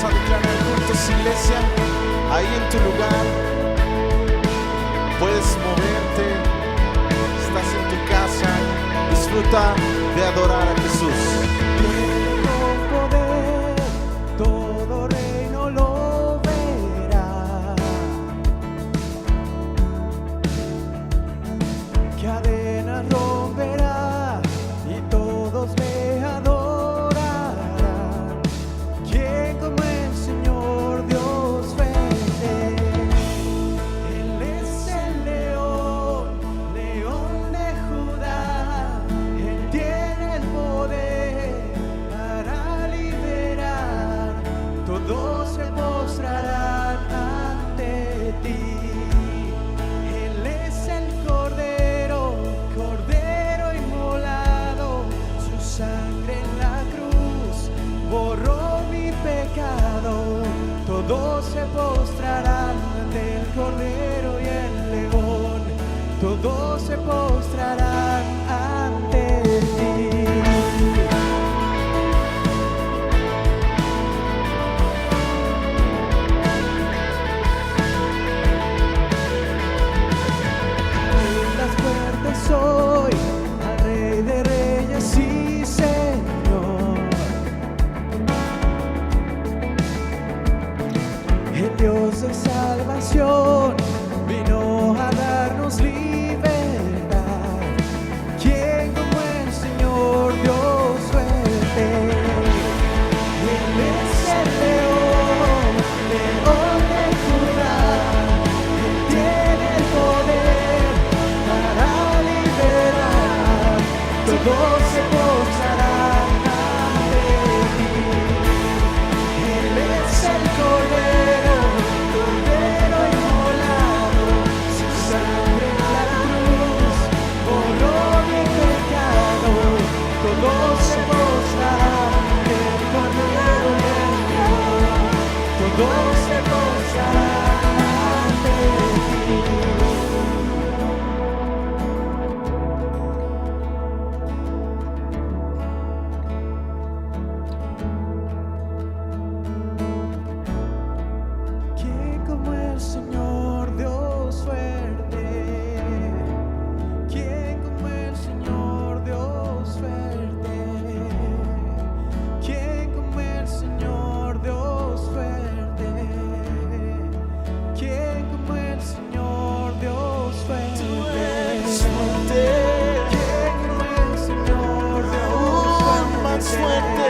a declarar juntos, iglesia. Ahí en tu lugar puedes moverte, estás en tu casa, disfruta de adorar a Jesús. Con poder, todo reino lo verá. Cadenas romperá y todos le adorarán. ¿Quién como el Señor Dios fuerte? Él es el león, león de Judá. Él tiene el poder para liberar. Todos se postrarán ante ti. Él es el Cordero, Cordero inmolado. Su sangre en la cruz borró mi pecado. Todos se postrarán ante el Cordero y el león. Todos se postrarán ante ti. Las puertas hoy al Rey de Reyes y Señor, el Dios de salvación vino a darnos libertad. ¿Quién como el Señor Dios fuerte? Él es el león, león de Judá. Él tiene el poder para liberar. Todos se postrarán ante ti. Él es el Cordero, Cordero inmolado. Su sangre en la cruz borró mi pecado. Todos se postrarán ante el Cordero y el león. Todos se postrarán ante ti. ¿Quién como el Señor Dios fuerte? ¿Quién como el Señor Dios fuerte? ¿Quién como el Señor Dios fuerte? ¿Quién como el Señor Dios fuerte? Tú eres fuerte, ¿Quién como el Señor Dios aún más fuerte,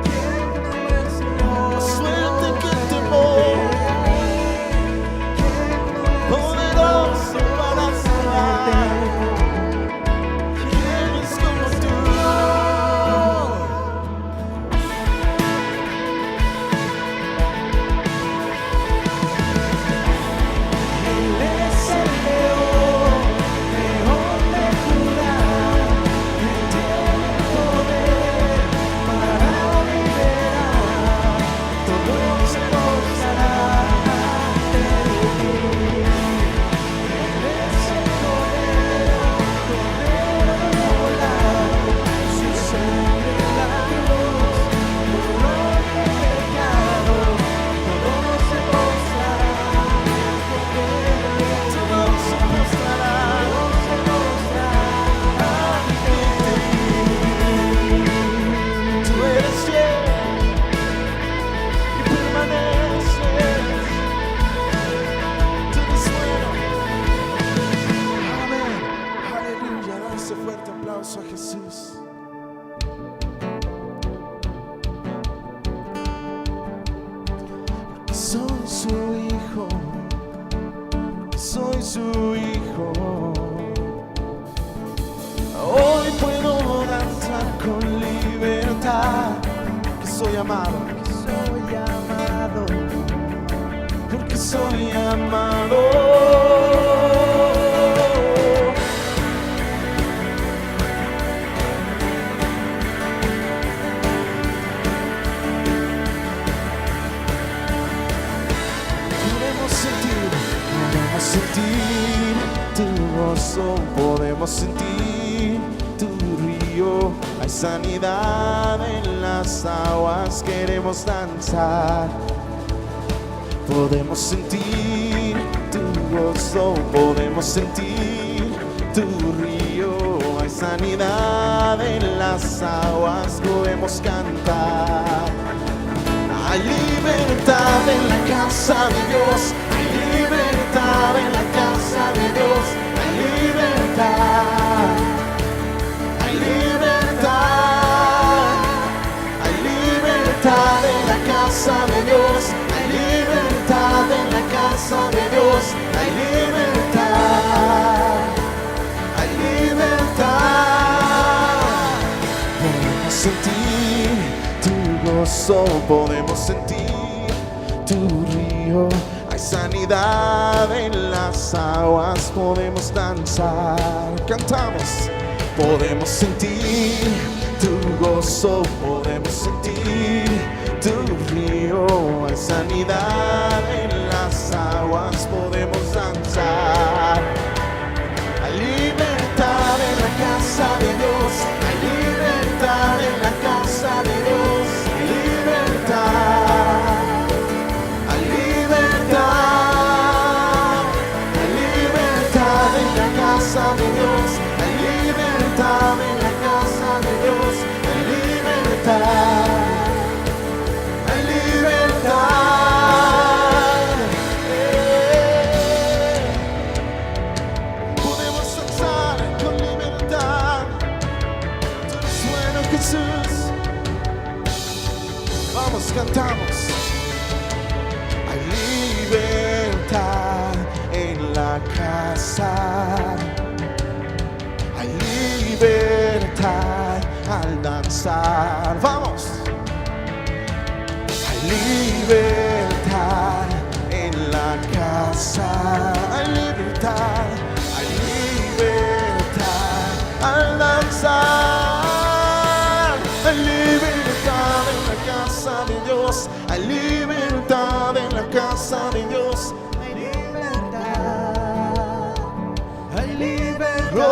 ¿Quién como el Señor más fuerte que el Dios temor, ¿Quién como el poderoso para salvar. ¿Quién es como tú? Él es el león, león de Judá. Él tiene el poder para liberar. Todos se postrarán ante ti. Él es el Cordero, Cordero inmolado. Su sangre en la cruz borró mi pecado. Todos se postrarán ante el Cordero y el Todos se postrarán Todos se postrarán ante ti. Tú eres fiel y permaneces. Tú eres bueno. Amén. Aleluya. Da ese fuerte aplauso a Jesús. Soy su hijo. Soy su hijo. Hoy puedo danzar con libertad. Que soy amado. Soy amado, Porque soy amado. Podemos sentir tu gozo, podemos sentir tu río. Hay sanidad en las aguas, queremos danzar. Podemos sentir tu gozo, podemos sentir tu río. Hay sanidad en las aguas, podemos cantar. Hay libertad en la casa de Dios, hay libertad en la casa de Dios, hay libertad, hay libertad, hay libertad en la casa de Dios, hay libertad en la casa de Dios, hay libertad, hay libertad. Podemos sentir tu gozo, podemos sentir tu río. Hay sanidad en las aguas, podemos danzar, cantamos. Podemos sentir tu gozo, podemos sentir tu río. Hay sanidad en las aguas, podemos danzar. Hay libertad en la casa de Dios, hay libertad en la casa de Dios, hay libertad, hay libertad, hay libertad en la casa de Dios, hay libertad en la casa de Dios, hay libertad, hay libertad. Podemos danzar con libertad. Tú eres bueno, Jesús. Vamos, cantamos. Hay libertad en la casa. Hay libertad al danzar. Vamos. Hay libertad en la casa. Hay libertad al danzar. Hay libertad en la casa de Dios. Hay libertad en la casa de Dios. Hay libertad. Hay libertad. Oh,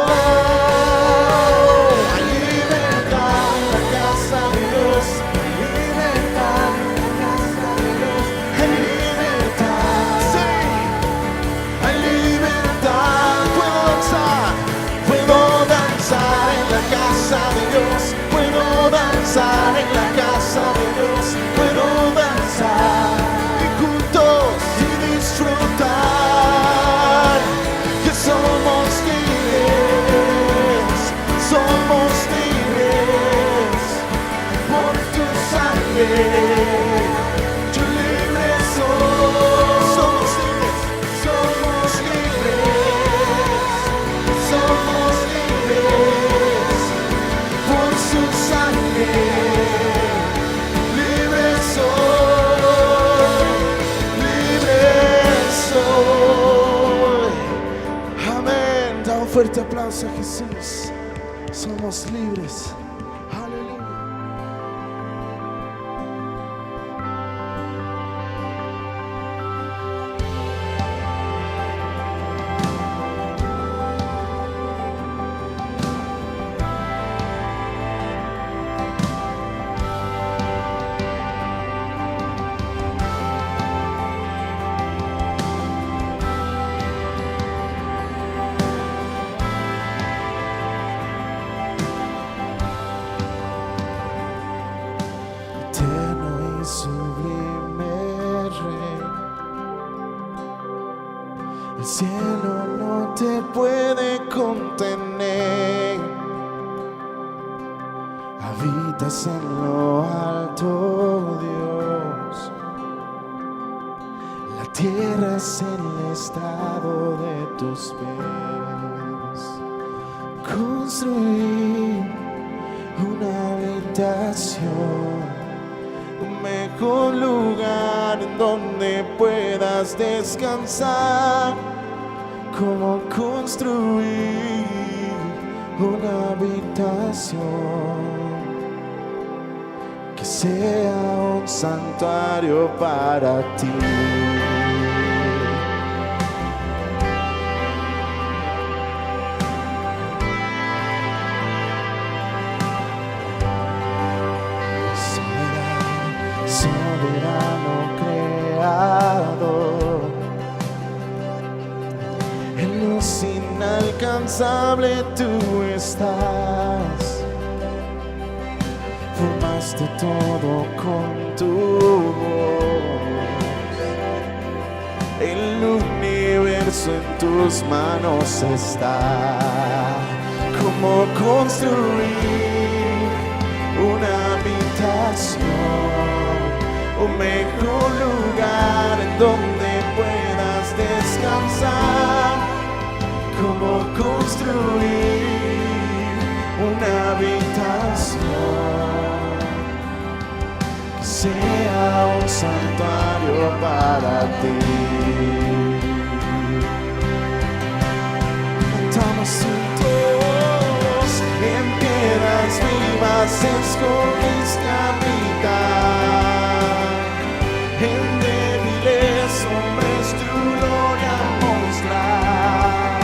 hay libertad en la casa de Dios. Hay libertad en la casa de Dios. Hay libertad. Sí. Hay libertad. Puedo danzar en la casa de Dios. Puedo danzar en la casa de Dios. Puedo danzar y juntos y disfrutar que somos libres por tu sangre. Yo libre soy. Somos libres por su sangre. Libre soy. Amén. Da un fuerte aplauso a Jesús. Somos libres. Aleluya. Eterno y sublime Rey, el cielo no te puede contener. Habitas en lo alto, Dios. La tierra es el estrado de tus pies. Construir una habitación, un mejor lugar en donde puedas descansar. ¿Cómo construir una habitación que sea un santuario para ti? inalcanzable tú estás. Formaste todo con tu voz. El universo en tus manos está. ¿Cómo construir una habitación? Un mejor lugar en donde puedas descansar. ¿Cómo construir una habitación que sea un santuario para ti? Cantamos juntos. En piedras vivas escogiste habitar. En débiles hombres tu gloria mostrar.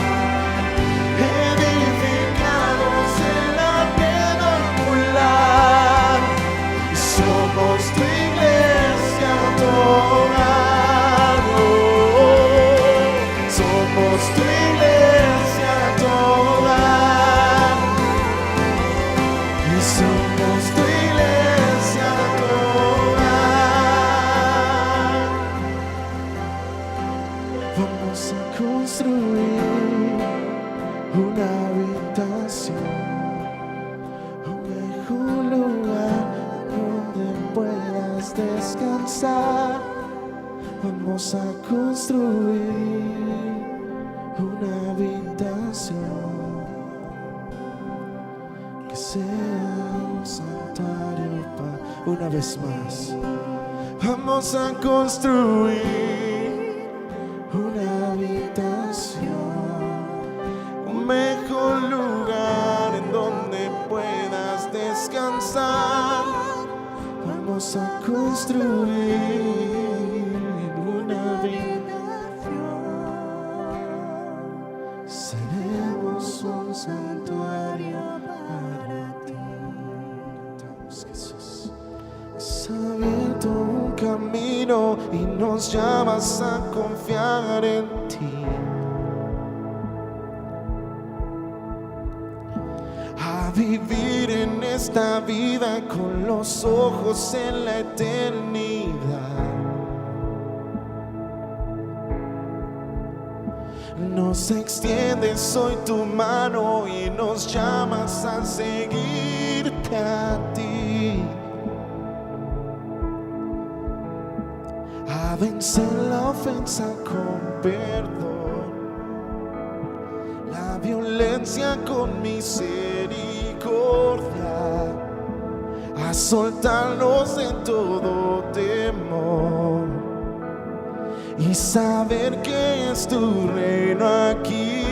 Edificados en la piedra angular. Somos tu iglesia, tu hogar. Somos tu iglesia, tu hogar. Y somos tu iglesia, tu hogar. Vamos a construir una habitación, un mejor lugar donde puedas descansar. Vamos a construir una habitación que sea un santuario para... Una vez más, vamos a construir una habitación, un mejor lugar en donde puedas descansar. Vamos a construir una habitación. Seremos un santuario para ti. Cantamos, Jesús. Has abierto un camino y nos llamas a confiar en ti. A vivir en esta vida con los ojos en la eternidad. Nos extiendes hoy tu mano y nos llamas a seguirte a ti. A vencer la ofensa con perdón, la violencia con misericordia, a soltarnos de todo temor y saber que es tu reino aquí.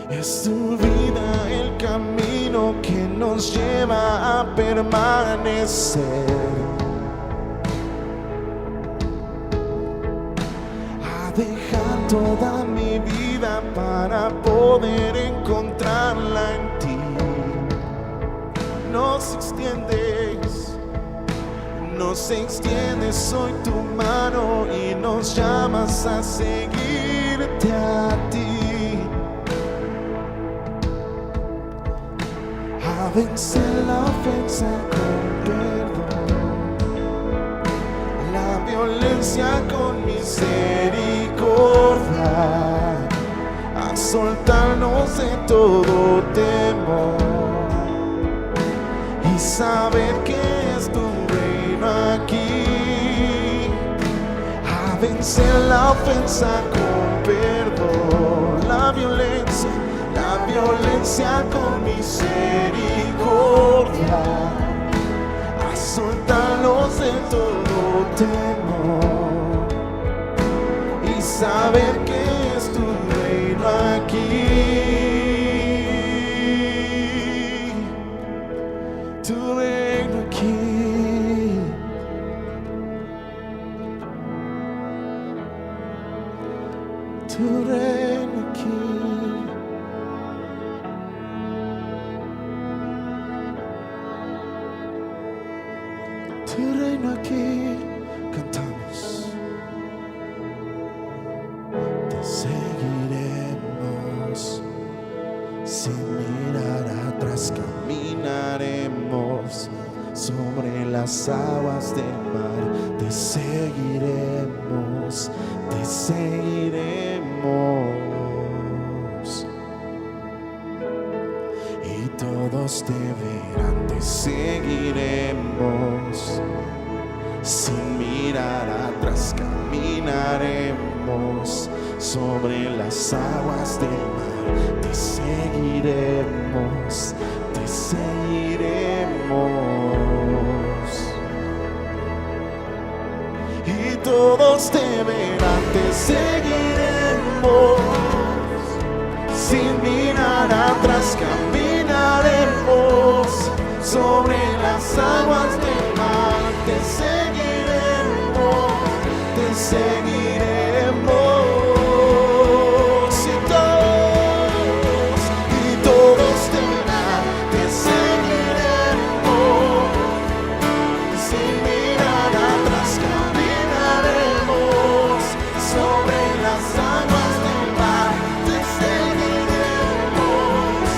Es tu vida el camino que nos lleva a permanecer, a dejar toda mi vida para poder encontrarla en ti. Nos extiendes hoy tu mano y nos llamas a seguirte a ti. A vencer la ofensa con perdón, la violencia con misericordia, a soltarnos de todo temor y saber que es tu reino aquí. A vencer la ofensa con perdón, la violencia con misericordia, a soltarnos de todo temor y saber que es tu reino aquí. Tu reino aquí. Tu reino aquí. Tu reino aquí. Cantamos. las aguas del mar. Te seguiremos, te seguiremos. Y todos te verán, te seguiremos. Sin mirar atrás caminaremos sobre las aguas del mar. Te seguiremos, te seguiremos. Y todos te verán, te seguiremos. Sin mirar atrás caminaremos sobre las aguas del mar. Te seguiremos, te seguiremos. Y todos te verán, te seguiremos. Sin mirar atrás caminaremos sobre las aguas del mar. Te seguiremos,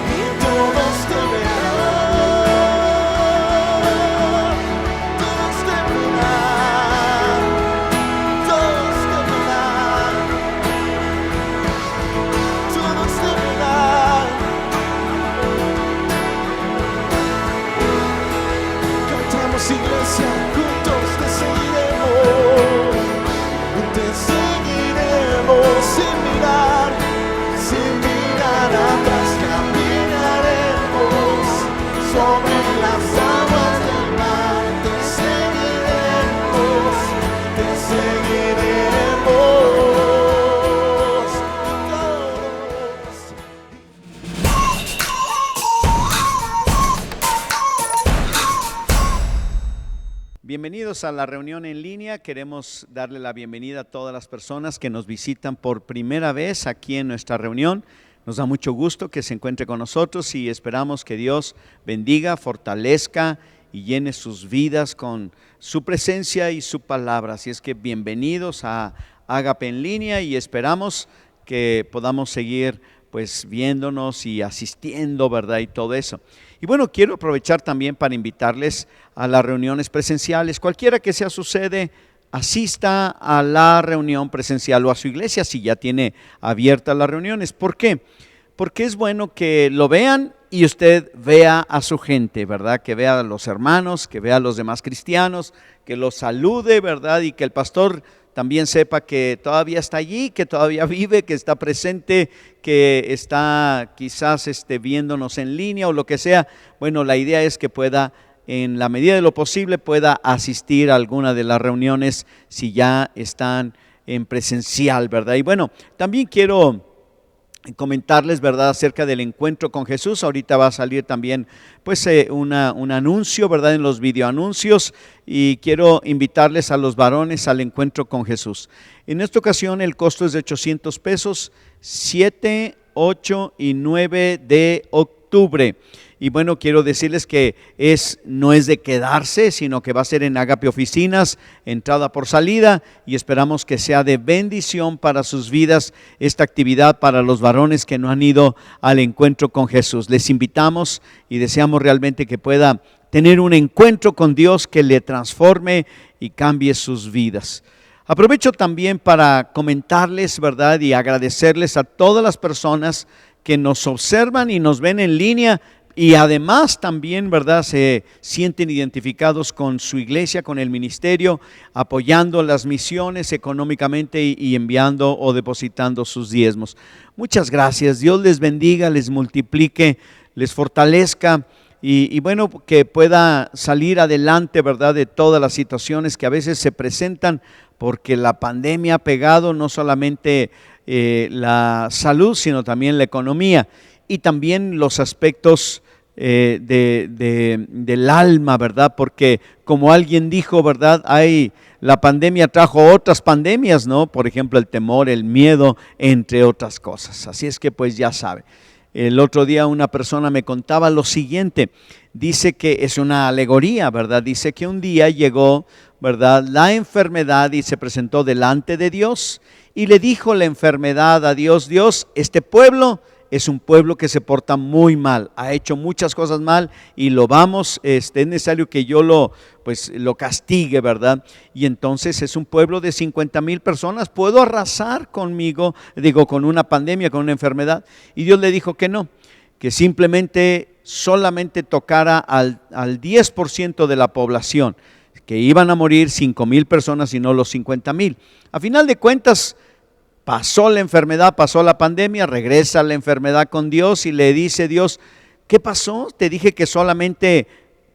y todos te verán, todos te verán, todos te verán, todos te verán. Cantamos, iglesia, juntos te seguiremos sin mirar atrás caminaremos sobre las aguas del mar. Te seguiremos, te seguiremos. Bienvenidos a la reunión en línea. Queremos darle la bienvenida a todas las personas que nos visitan por primera vez aquí en nuestra reunión. Nos da mucho gusto que se encuentre con nosotros y esperamos que Dios bendiga, fortalezca y llene sus vidas con su presencia y su palabra. Así es que bienvenidos a Ágape en línea y esperamos que podamos seguir pues viéndonos y asistiendo, ¿verdad? Y todo eso. Y bueno, quiero aprovechar también para invitarles a las reuniones presenciales. Cualquiera que sea su sede, asista a la reunión presencial o a su iglesia si ya tiene abiertas las reuniones. ¿Por qué? Porque es bueno que lo vean y usted vea a su gente, ¿verdad? Que vea a los hermanos, que vea a los demás cristianos, que los salude, ¿verdad? Y que el pastor también sepa que todavía está allí, que todavía vive, que está presente, que está quizás viéndonos en línea o lo que sea. Bueno, la idea es que pueda, en la medida de lo posible, pueda asistir a alguna de las reuniones si ya están en presencial, ¿verdad? Y bueno, también quiero comentarles, ¿verdad?, acerca del encuentro con Jesús. Ahorita va a salir también pues un anuncio, ¿verdad?, en los videoanuncios, y quiero invitarles a los varones al encuentro con Jesús. En esta ocasión el costo es de 800 pesos, 7, 8 y 9 de octubre. Y bueno, quiero decirles que no es de quedarse, sino que va a ser en Ágape Oficinas, entrada por salida, y esperamos que sea de bendición para sus vidas esta actividad para los varones que no han ido al encuentro con Jesús. Les invitamos y deseamos realmente que pueda tener un encuentro con Dios que le transforme y cambie sus vidas. Aprovecho también para comentarles, ¿verdad?, y agradecerles a todas las personas que nos observan y nos ven en línea. Y además también, ¿verdad?, se sienten identificados con su iglesia, con el ministerio, apoyando las misiones económicamente y enviando o depositando sus diezmos. Muchas gracias. Dios les bendiga, les multiplique, les fortalezca y bueno, que pueda salir adelante, ¿verdad?, de todas las situaciones que a veces se presentan, porque la pandemia ha pegado no solamente la salud, sino también la economía y también los aspectos del alma, ¿verdad? Porque como alguien dijo, ¿verdad?, la pandemia trajo otras pandemias, ¿no? Por ejemplo, el temor, el miedo, entre otras cosas. Así es que pues ya sabe. El otro día una persona me contaba lo siguiente, dice que es una alegoría, ¿verdad? Dice que un día llegó, ¿verdad?, la enfermedad y se presentó delante de Dios y le dijo la enfermedad a Dios: Dios, este pueblo es un pueblo que se porta muy mal, ha hecho muchas cosas mal y lo vamos, es necesario que yo lo castigue, ¿verdad? Y entonces es un pueblo de 50,000 personas, ¿puedo arrasar conmigo, con una pandemia, con una enfermedad? Y Dios le dijo que no, que solamente tocara al 10% de la población, que iban a morir 5,000 personas y no los 50,000. A final de cuentas, pasó la enfermedad, pasó la pandemia, regresa la enfermedad con Dios y le dice Dios, ¿qué pasó? Te dije que solamente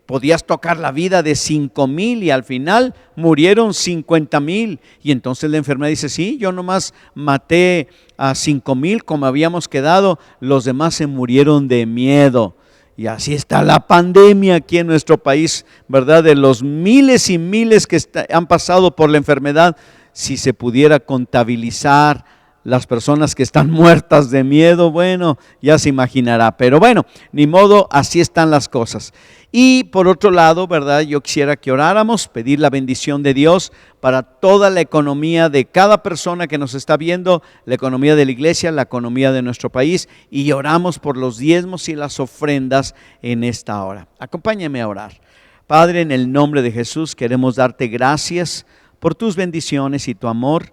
podías tocar la vida de 5,000 y al final murieron 50,000. Y entonces la enfermedad dice, sí, yo nomás maté a 5,000 como habíamos quedado, los demás se murieron de miedo. Y así está la pandemia aquí en nuestro país, ¿verdad? De los miles y miles que han pasado por la enfermedad, si se pudiera contabilizar las personas que están muertas de miedo, bueno, ya se imaginará. Pero bueno, ni modo, así están las cosas. Y por otro lado, ¿verdad? Yo quisiera que oráramos, pedir la bendición de Dios para toda la economía de cada persona que nos está viendo, la economía de la iglesia, la economía de nuestro país, y oramos por los diezmos y las ofrendas en esta hora. Acompáñame a orar. Padre, en el nombre de Jesús queremos darte gracias por tus bendiciones y tu amor,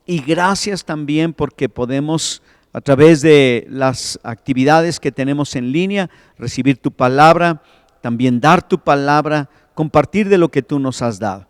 y gracias también porque podemos, a través de las actividades que tenemos en línea, recibir tu palabra, también dar tu palabra, compartir de lo que tú nos has dado.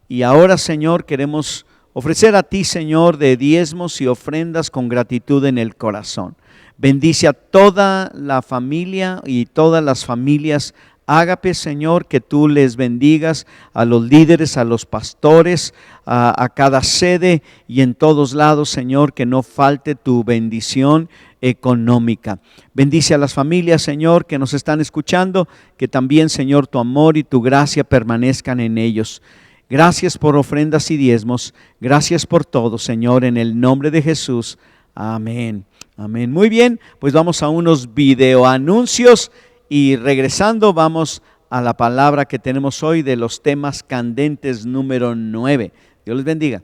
Y ahora, Señor, queremos ofrecer a ti, Señor, de diezmos y ofrendas con gratitud en el corazón. Bendice a toda la familia y todas las familias Ágape, Señor, que tú les bendigas a los líderes, a los pastores, a cada sede y en todos lados, Señor, que no falte tu bendición económica. Bendice a las familias, Señor, que nos están escuchando, que también, Señor, tu amor y tu gracia permanezcan en ellos. Gracias por ofrendas y diezmos. Gracias por todo, Señor, en el nombre de Jesús. Amén. Amén. Muy bien, pues vamos a unos videoanuncios. Y regresando vamos a la palabra que tenemos hoy de los temas candentes número 9. Dios les bendiga.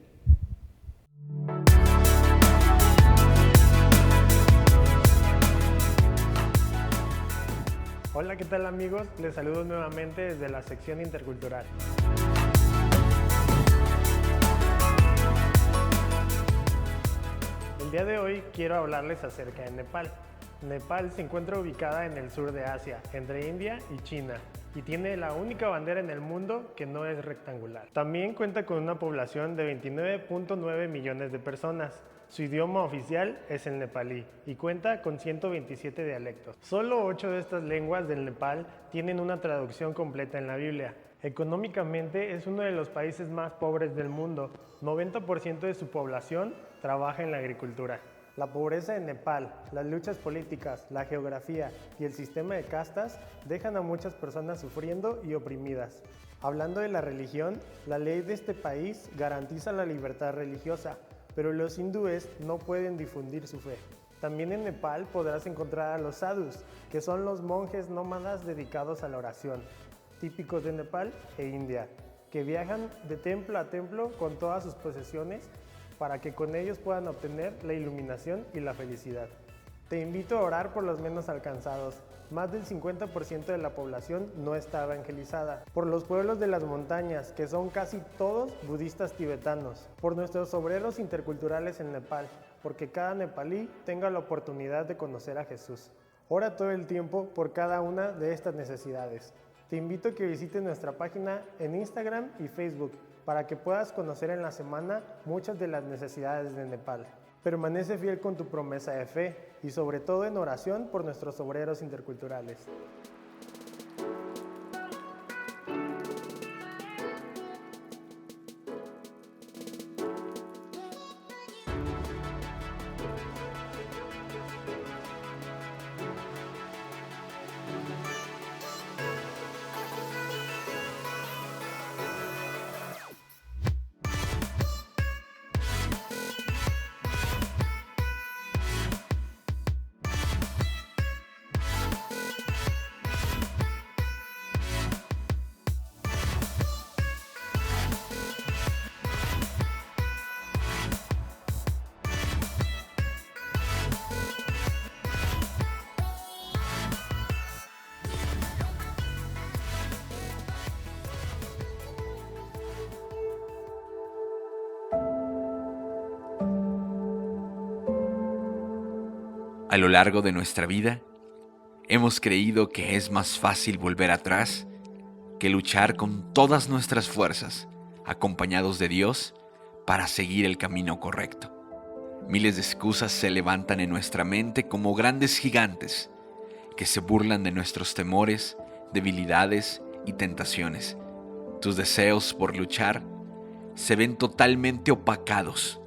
Hola, ¿qué tal amigos? Les saludo nuevamente desde la sección intercultural. El día de hoy quiero hablarles acerca de Nepal. Nepal se encuentra ubicada en el sur de Asia, entre India y China, y tiene la única bandera en el mundo que no es rectangular. También cuenta con una población de 29.9 millones de personas. Su idioma oficial es el nepalí y cuenta con 127 dialectos. Solo 8 de estas lenguas del Nepal tienen una traducción completa en la Biblia. Económicamente es uno de los países más pobres del mundo. 90% de su población trabaja en la agricultura. La pobreza en Nepal, las luchas políticas, la geografía y el sistema de castas dejan a muchas personas sufriendo y oprimidas. Hablando de la religión, la ley de este país garantiza la libertad religiosa, pero los hindúes no pueden difundir su fe. También en Nepal podrás encontrar a los sadhus, que son los monjes nómadas dedicados a la oración, típicos de Nepal e India, que viajan de templo a templo con todas sus posesiones para que con ellos puedan obtener la iluminación y la felicidad. Te invito a orar por los menos alcanzados. Más del 50% de la población no está evangelizada. Por los pueblos de las montañas, que son casi todos budistas tibetanos. Por nuestros obreros interculturales en Nepal, porque cada nepalí tenga la oportunidad de conocer a Jesús. Ora todo el tiempo por cada una de estas necesidades. Te invito a que visites nuestra página en Instagram y Facebook, para que puedas conocer en la semana muchas de las necesidades de Nepal. Permanece fiel con tu promesa de fe y sobre todo en oración por nuestros obreros interculturales. A lo largo de nuestra vida, hemos creído que es más fácil volver atrás que luchar con todas nuestras fuerzas, acompañados de Dios, para seguir el camino correcto. Miles de excusas se levantan en nuestra mente como grandes gigantes que se burlan de nuestros temores, debilidades y tentaciones. Tus deseos por luchar se ven totalmente opacados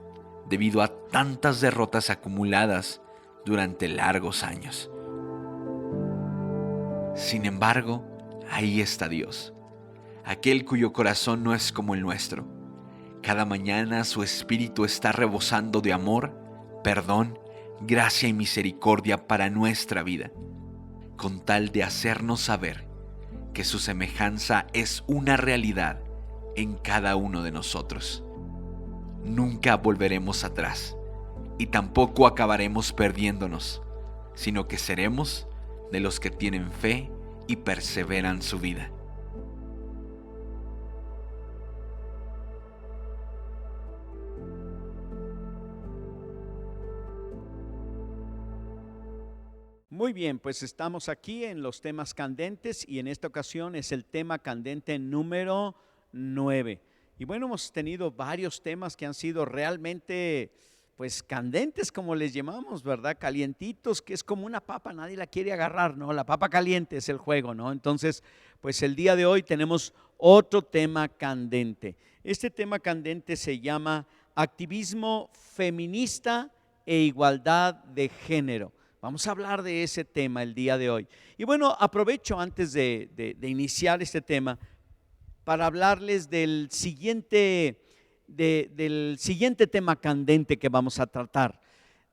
debido a tantas derrotas acumuladas durante largos años. Sin embargo, ahí está Dios, aquel cuyo corazón no es como el nuestro. Cada mañana su espíritu está rebosando de amor, perdón, gracia y misericordia para nuestra vida, con tal de hacernos saber que su semejanza es una realidad en cada uno de nosotros. Nunca volveremos atrás y tampoco acabaremos perdiéndonos, sino que seremos de los que tienen fe y perseveran su vida. Muy bien, pues estamos aquí en los temas candentes y en esta ocasión es el tema candente número 9. Y bueno, hemos tenido varios temas que han sido realmente pues candentes, como les llamamos, ¿verdad? Calientitos, que es como una papa, nadie la quiere agarrar, ¿no? La papa caliente es el juego, ¿no? Entonces, pues el día de hoy tenemos otro tema candente. Este tema candente se llama activismo feminista e igualdad de género. Vamos a hablar de ese tema el día de hoy. Y bueno, aprovecho antes de iniciar este tema para hablarles del siguiente tema candente que vamos a tratar.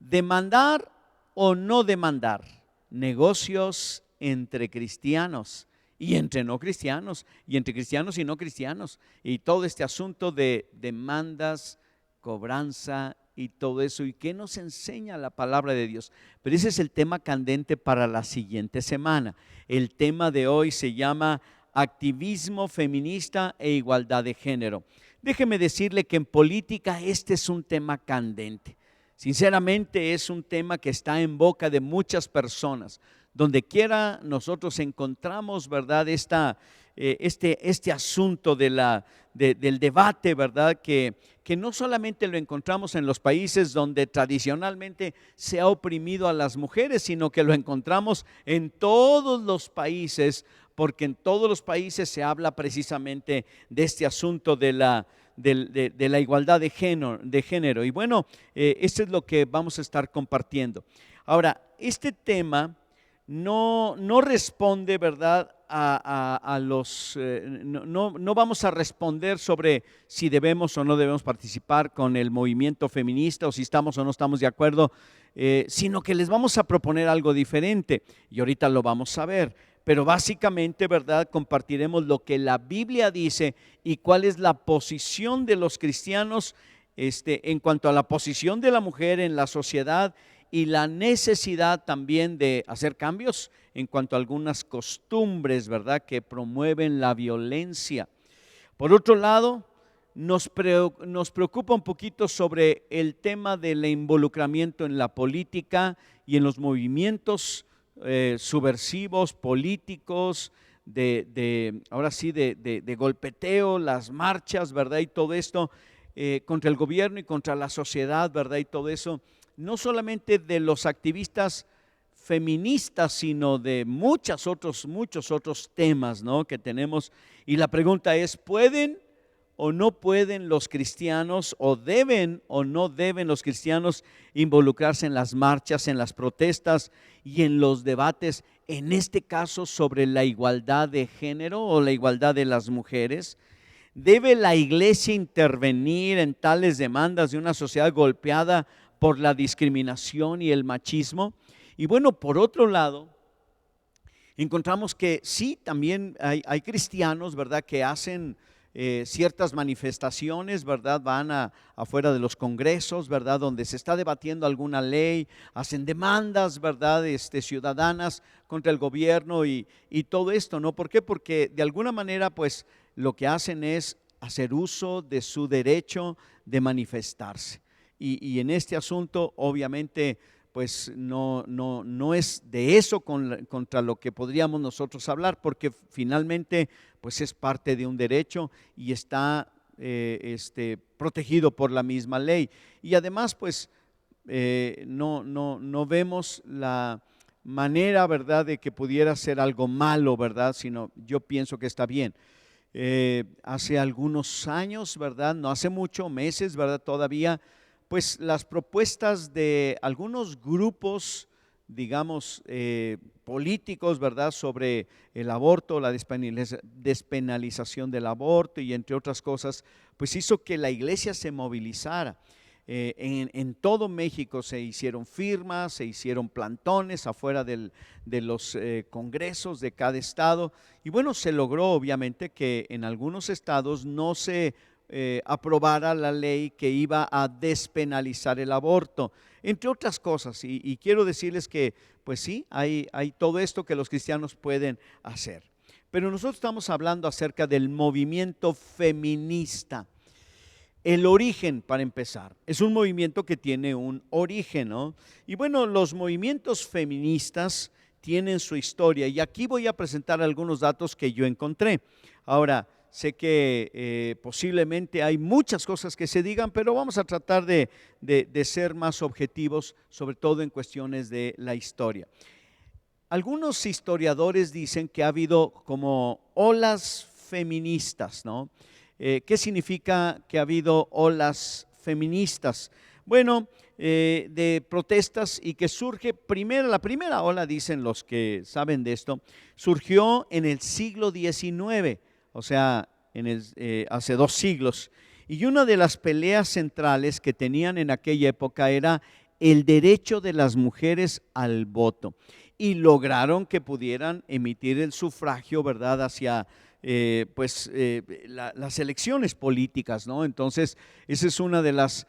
Demandar o no demandar negocios entre cristianos y entre no cristianos, y entre cristianos y no cristianos, y todo este asunto de demandas, cobranza y todo eso, y qué nos enseña la palabra de Dios. Pero ese es el tema candente para la siguiente semana. El tema de hoy se llama activismo feminista e igualdad de género. Déjeme decirle que en política este es un tema candente. Sinceramente es un tema que está en boca de muchas personas. Donde quiera nosotros encontramos, ¿verdad? Este asunto del debate, ¿verdad? Que no solamente lo encontramos en los países donde tradicionalmente se ha oprimido a las mujeres, sino que lo encontramos en todos los países, porque en todos los países se habla precisamente de este asunto de la igualdad de género. Y bueno, esto es lo que vamos a estar compartiendo. Ahora, este tema no responde, ¿verdad? No vamos a responder sobre si debemos o no debemos participar con el movimiento feminista o si estamos o no estamos de acuerdo, sino que les vamos a proponer algo diferente y ahorita lo vamos a ver. Pero básicamente, ¿verdad? Compartiremos lo que la Biblia dice y cuál es la posición de los cristianos en cuanto a la posición de la mujer en la sociedad y la necesidad también de hacer cambios en cuanto a algunas costumbres, ¿verdad?, que promueven la violencia. Por otro lado, nos preocupa un poquito sobre el tema del involucramiento en la política y en los movimientos subversivos, políticos, ahora sí, de golpeteo, las marchas, ¿verdad?, y todo esto contra el gobierno y contra la sociedad, ¿verdad?, y todo eso. No solamente de los activistas feministas, sino de muchos otros temas, ¿no?, que tenemos. Y la pregunta es, ¿pueden o no pueden los cristianos, o deben o no deben los cristianos involucrarse en las marchas, en las protestas y en los debates, en este caso sobre la igualdad de género o la igualdad de las mujeres? ¿Debe la iglesia intervenir en tales demandas de una sociedad golpeada por la discriminación y el machismo? Y bueno, por otro lado, encontramos que sí, también hay cristianos, ¿verdad?, que hacen ciertas manifestaciones, ¿verdad?, van afuera de los congresos, ¿verdad?, donde se está debatiendo alguna ley, hacen demandas, ¿verdad?, ciudadanas contra el gobierno y todo esto, ¿no? ¿Por qué? Porque de alguna manera, pues, lo que hacen es hacer uso de su derecho de manifestarse. Y en este asunto, obviamente, pues no es de eso contra lo que podríamos nosotros hablar, porque finalmente pues es parte de un derecho y está protegido por la misma ley. Y además pues no vemos la manera, ¿verdad?, de que pudiera ser algo malo, ¿verdad?, sino yo pienso que está bien. Hace algunos años, ¿verdad?, no hace mucho, meses, ¿verdad?, todavía, pues las propuestas de algunos grupos, digamos, políticos, ¿verdad?, sobre el aborto, la despenalización del aborto y entre otras cosas, pues hizo que la iglesia se movilizara. En todo México se hicieron firmas, se hicieron plantones afuera de los congresos de cada estado y bueno, se logró obviamente que en algunos estados no se aprobara la ley que iba a despenalizar el aborto, entre otras cosas. Y quiero decirles que pues sí, hay todo esto que los cristianos pueden hacer. Pero nosotros estamos hablando acerca del movimiento feminista. El origen, para empezar, es un movimiento que tiene un origen, ¿no? Y bueno, los movimientos feministas tienen su historia y aquí voy a presentar algunos datos que yo encontré. Ahora, sé que posiblemente hay muchas cosas que se digan, pero vamos a tratar de ser más objetivos, sobre todo en cuestiones de la historia. Algunos historiadores dicen que ha habido como olas feministas, ¿no? ¿Qué significa que ha habido olas feministas? Bueno, de protestas y que surge la primera ola, dicen los que saben de esto, surgió en el siglo XIX, o sea, hace 2 siglos. Y una de las peleas centrales que tenían en aquella época era el derecho de las mujeres al voto. Y lograron que pudieran emitir el sufragio, ¿verdad?, hacia las elecciones políticas, ¿no? Entonces, esa es una de las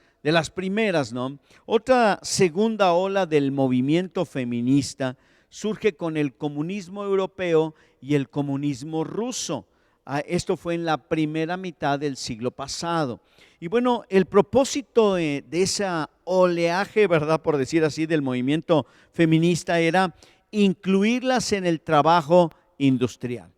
primeras, ¿no? Otra segunda ola del movimiento feminista surge con el comunismo europeo y el comunismo ruso. Esto fue en la primera mitad del siglo pasado. Y bueno, el propósito de ese oleaje, ¿verdad?, por decir así, del movimiento feminista era incluirlas en el trabajo industrial.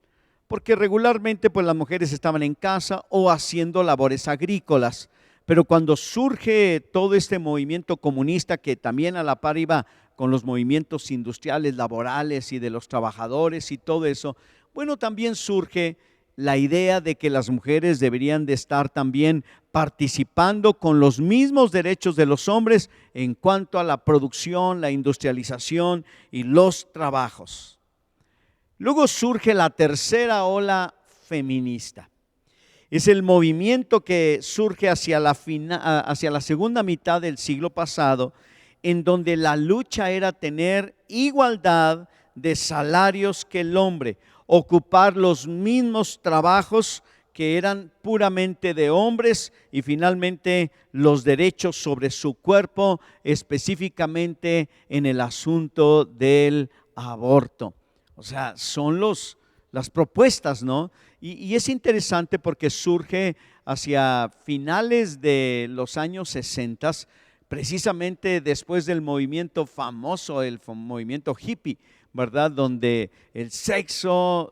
Porque regularmente pues las mujeres estaban en casa o haciendo labores agrícolas, pero cuando surge todo este movimiento comunista que también a la par iba con los movimientos industriales, laborales y de los trabajadores y todo eso, bueno, también surge la idea de que las mujeres deberían de estar también participando con los mismos derechos de los hombres en cuanto a la producción, la industrialización y los trabajos. Luego surge la tercera ola feminista. Es el movimiento que surge hacia la segunda mitad del siglo pasado, en donde la lucha era tener igualdad de salarios que el hombre, ocupar los mismos trabajos que eran puramente de hombres y finalmente los derechos sobre su cuerpo, específicamente en el asunto del aborto. O sea, son las propuestas, ¿no? Y es interesante porque surge hacia finales de los años 60, precisamente después del movimiento famoso, el movimiento hippie, ¿verdad? Donde el sexo,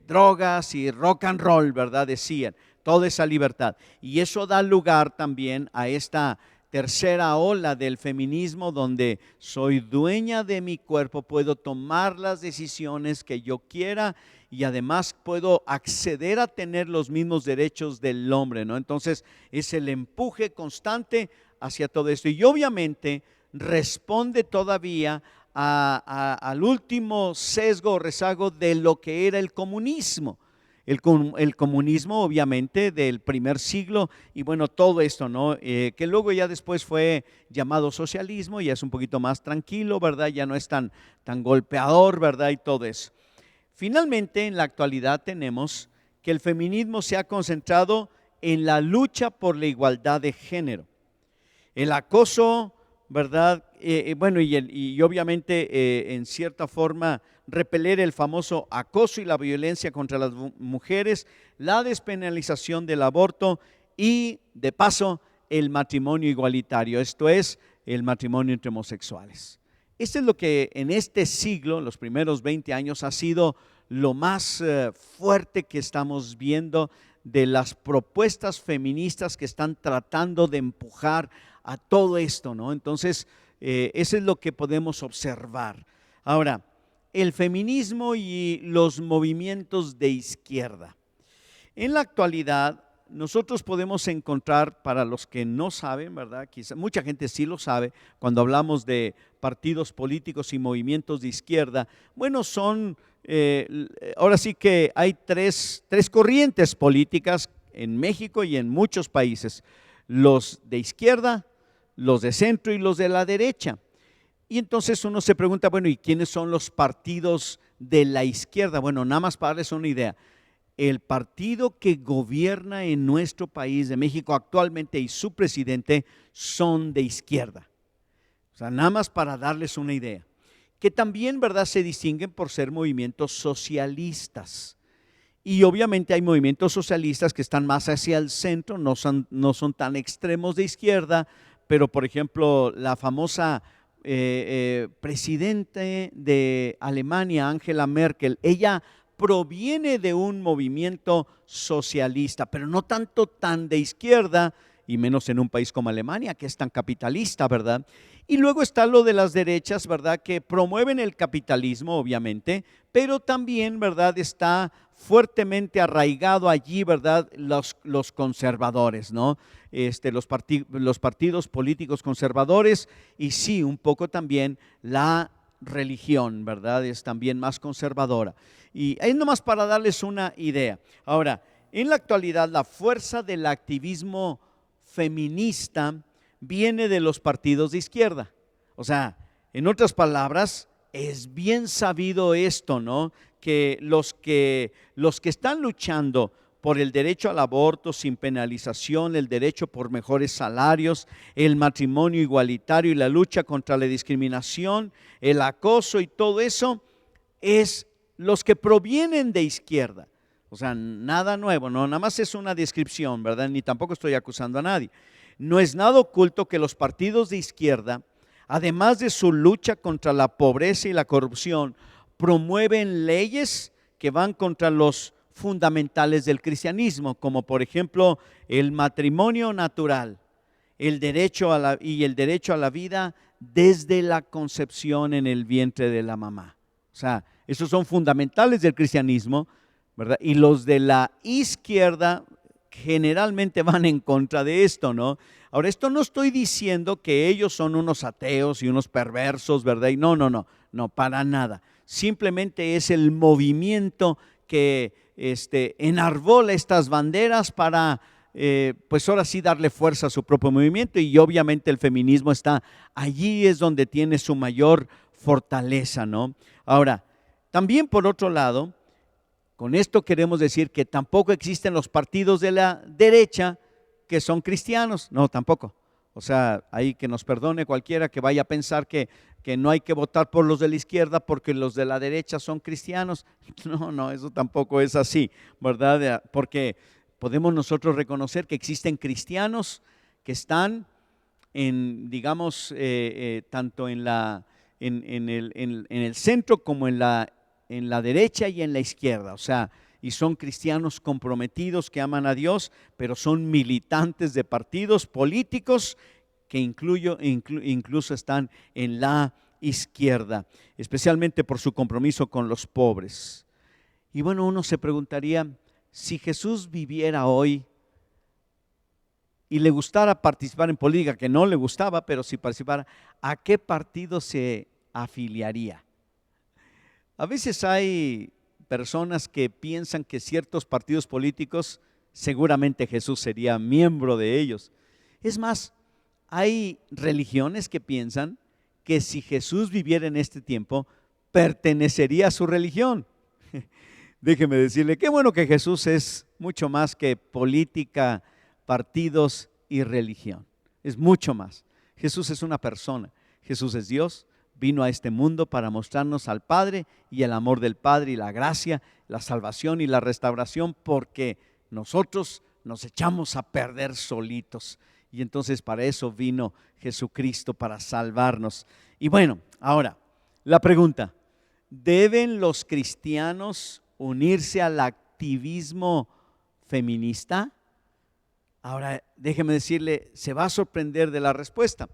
drogas y rock and roll, ¿verdad? Decían, toda esa libertad. Y eso da lugar también a esta tercera ola del feminismo, donde soy dueña de mi cuerpo, puedo tomar las decisiones que yo quiera y además puedo acceder a tener los mismos derechos del hombre, ¿no? Entonces es el empuje constante hacia todo esto y obviamente responde todavía al último sesgo o rezago de lo que era el comunismo. El comunismo obviamente del primer siglo y bueno, todo esto, ¿no? Que luego ya después fue llamado socialismo, ya es un poquito más tranquilo, ¿verdad? Ya no es tan golpeador, ¿verdad? Y todo eso. Finalmente, en la actualidad tenemos que el feminismo se ha concentrado en la lucha por la igualdad de género. El acoso, ¿verdad? Bueno, y obviamente en cierta forma repeler el famoso acoso y la violencia contra las mujeres, la despenalización del aborto y de paso el matrimonio igualitario. Esto es el matrimonio entre homosexuales. Esto es lo que en este siglo, los primeros 20 años, ha sido lo más fuerte que estamos viendo de las propuestas feministas que están tratando de empujar a todo esto, ¿no? Entonces, eso es lo que podemos observar. Ahora, el feminismo y los movimientos de izquierda. En la actualidad, nosotros podemos encontrar, para los que no saben, ¿verdad? Quizá mucha gente sí lo sabe, cuando hablamos de partidos políticos y movimientos de izquierda, bueno, son, ahora sí que hay tres corrientes políticas en México y en muchos países: los de izquierda, los de centro y los de la derecha. Y entonces uno se pregunta, bueno, ¿y quiénes son los partidos de la izquierda? Bueno, nada más para darles una idea. El partido que gobierna en nuestro país de México actualmente y su presidente son de izquierda. O sea, nada más para darles una idea. Que también, ¿verdad?, se distinguen por ser movimientos socialistas. Y obviamente hay movimientos socialistas que están más hacia el centro, no son tan extremos de izquierda, pero por ejemplo la famosa presidente de Alemania, Angela Merkel, ella proviene de un movimiento socialista, pero no tanto tan de izquierda, y menos en un país como Alemania, que es tan capitalista, ¿verdad? Y luego está lo de las derechas, ¿verdad?, que promueven el capitalismo, obviamente, pero también, ¿verdad?, está fuertemente arraigado allí, ¿verdad?, los conservadores, ¿no? Los partidos políticos conservadores, y sí, un poco también la religión, ¿verdad?, es también más conservadora. Y ahí nomás para darles una idea. Ahora, en la actualidad, la fuerza del activismo feminista viene de los partidos de izquierda. O sea, en otras palabras, es bien sabido esto, ¿no? Que los que están luchando por el derecho al aborto sin penalización, el derecho por mejores salarios, el matrimonio igualitario y la lucha contra la discriminación, el acoso y todo eso, es los que provienen de izquierda. O sea, nada nuevo, no, nada más es una descripción, ¿verdad? Ni tampoco estoy acusando a nadie. No es nada oculto que los partidos de izquierda, además de su lucha contra la pobreza y la corrupción, promueven leyes que van contra los fundamentales del cristianismo, como por ejemplo el matrimonio natural, el derecho a la vida desde la concepción en el vientre de la mamá. O sea, esos son fundamentales del cristianismo, ¿verdad? Y los de la izquierda generalmente van en contra de esto, ¿no? Ahora, esto no estoy diciendo que ellos son unos ateos y unos perversos, ¿verdad? Y no, para nada. Simplemente es el movimiento que enarbola estas banderas para, pues ahora sí, darle fuerza a su propio movimiento, y obviamente el feminismo está allí, es donde tiene su mayor fortaleza, ¿no? Ahora, también por otro lado, con esto queremos decir que tampoco existen los partidos de la derecha que son cristianos, no, tampoco. O sea, ahí que nos perdone cualquiera que vaya a pensar que no hay que votar por los de la izquierda porque los de la derecha son cristianos. No, eso tampoco es así, ¿verdad? Porque podemos nosotros reconocer que existen cristianos que están digamos, tanto en el centro como en la derecha y en la izquierda, o sea, y son cristianos comprometidos que aman a Dios, pero son militantes de partidos políticos que incluso están en la izquierda, especialmente por su compromiso con los pobres. Y bueno, uno se preguntaría, si Jesús viviera hoy y le gustara participar en política, que no le gustaba, pero si participara, ¿a qué partido se afiliaría? A veces hay personas que piensan que ciertos partidos políticos, seguramente Jesús sería miembro de ellos. Es más, hay religiones que piensan que si Jesús viviera en este tiempo, pertenecería a su religión. Déjeme decirle, qué bueno que Jesús es mucho más que política, partidos y religión. Es mucho más. Jesús es una persona. Jesús es Dios. Vino a este mundo para mostrarnos al Padre y el amor del Padre y la gracia, la salvación y la restauración, porque nosotros nos echamos a perder solitos. Y entonces para eso vino Jesucristo, para salvarnos. Y bueno, ahora, la pregunta, ¿deben los cristianos unirse al activismo feminista? Ahora, déjeme decirle, se va a sorprender de la respuesta,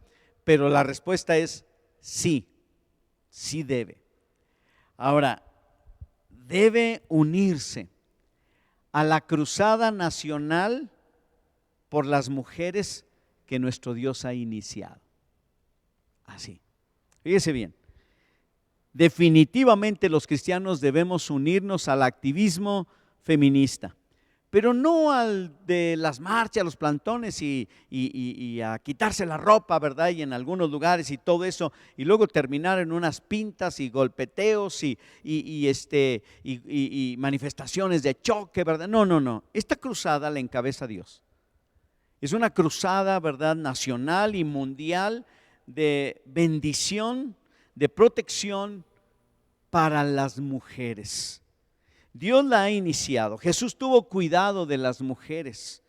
pero la respuesta es sí, sí debe. Ahora, debe unirse a la cruzada nacional por las mujeres que nuestro Dios ha iniciado. Así, fíjese bien. Definitivamente los cristianos debemos unirnos al activismo feminista, pero no al de las marchas, los plantones y a quitarse la ropa, ¿verdad? Y en algunos lugares y todo eso, y luego terminar en unas pintas y golpeteos y manifestaciones de choque, ¿verdad? No. Esta cruzada la encabeza Dios. Es una cruzada, ¿verdad?, nacional y mundial de bendición, de protección para las mujeres. Dios la ha iniciado. Jesús tuvo cuidado de las mujeres.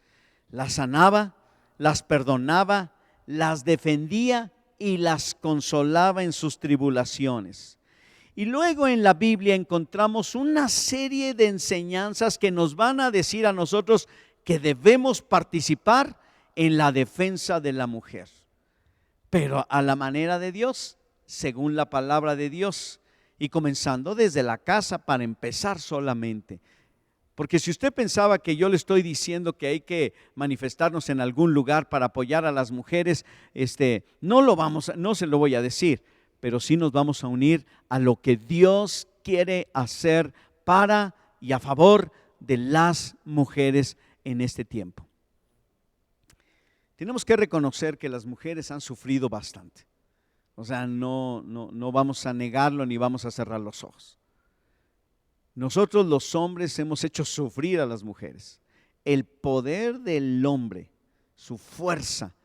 Las sanaba, las perdonaba, las defendía y las consolaba en sus tribulaciones. Y luego en la Biblia encontramos una serie de enseñanzas que nos van a decir a nosotros que debemos participar en la defensa de la mujer, pero a la manera de Dios, según la palabra de Dios, y comenzando desde la casa para empezar solamente. Porque si usted pensaba que yo le estoy diciendo que hay que manifestarnos en algún lugar para apoyar a las mujeres, no se lo voy a decir, pero sí nos vamos a unir a lo que Dios quiere hacer para y a favor de las mujeres en este tiempo. Tenemos que reconocer que las mujeres han sufrido bastante. O sea, no vamos a negarlo ni vamos a cerrar los ojos. Nosotros los hombres hemos hecho sufrir a las mujeres. El poder del hombre, su fuerza,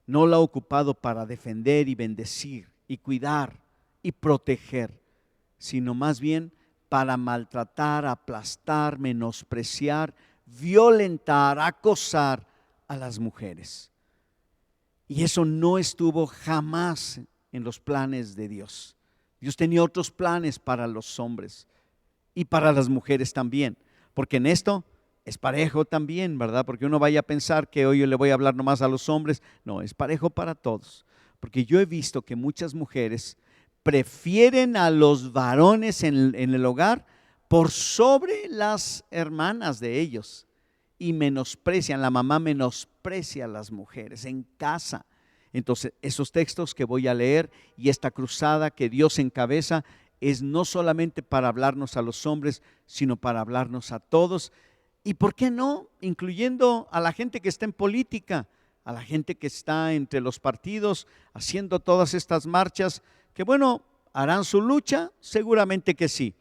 no la ha ocupado para defender y bendecir y cuidar y proteger, sino más bien para maltratar, aplastar, menospreciar, violentar, acosar a las mujeres. Y eso no estuvo jamás en los planes de Dios. Dios tenía otros planes para los hombres y para las mujeres también, porque en esto es parejo también, ¿verdad? Porque uno vaya a pensar que hoy yo le voy a hablar nomás a los hombres. No, es parejo para todos, porque yo he visto que muchas mujeres prefieren a los varones en el hogar por sobre las hermanas de ellos y menosprecian, la mamá menosprecia a las mujeres en casa. Entonces, esos textos que voy a leer y esta cruzada que Dios encabeza es no solamente para hablarnos a los hombres, sino para hablarnos a todos. ¿Y por qué no? Incluyendo a la gente que está en política, a la gente que está entre los partidos, haciendo todas estas marchas, que bueno, harán su lucha, seguramente que sí.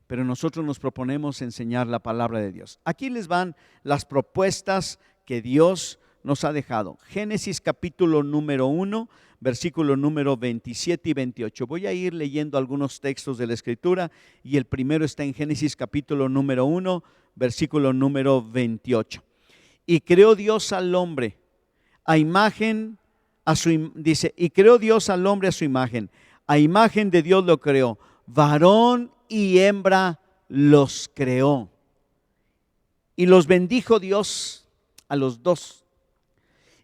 Pero nosotros nos proponemos enseñar la palabra de Dios. Aquí les van las propuestas que Dios nos ha dejado. Génesis capítulo número 1, versículo número 27 y 28. Voy a ir leyendo algunos textos de la Escritura y el primero está en Génesis capítulo número 1, versículo número 28. Y creó Dios al hombre a imagen, y creó Dios al hombre a su imagen. A imagen de Dios lo creó. Varón y hembra los creó. Y los bendijo Dios a los dos.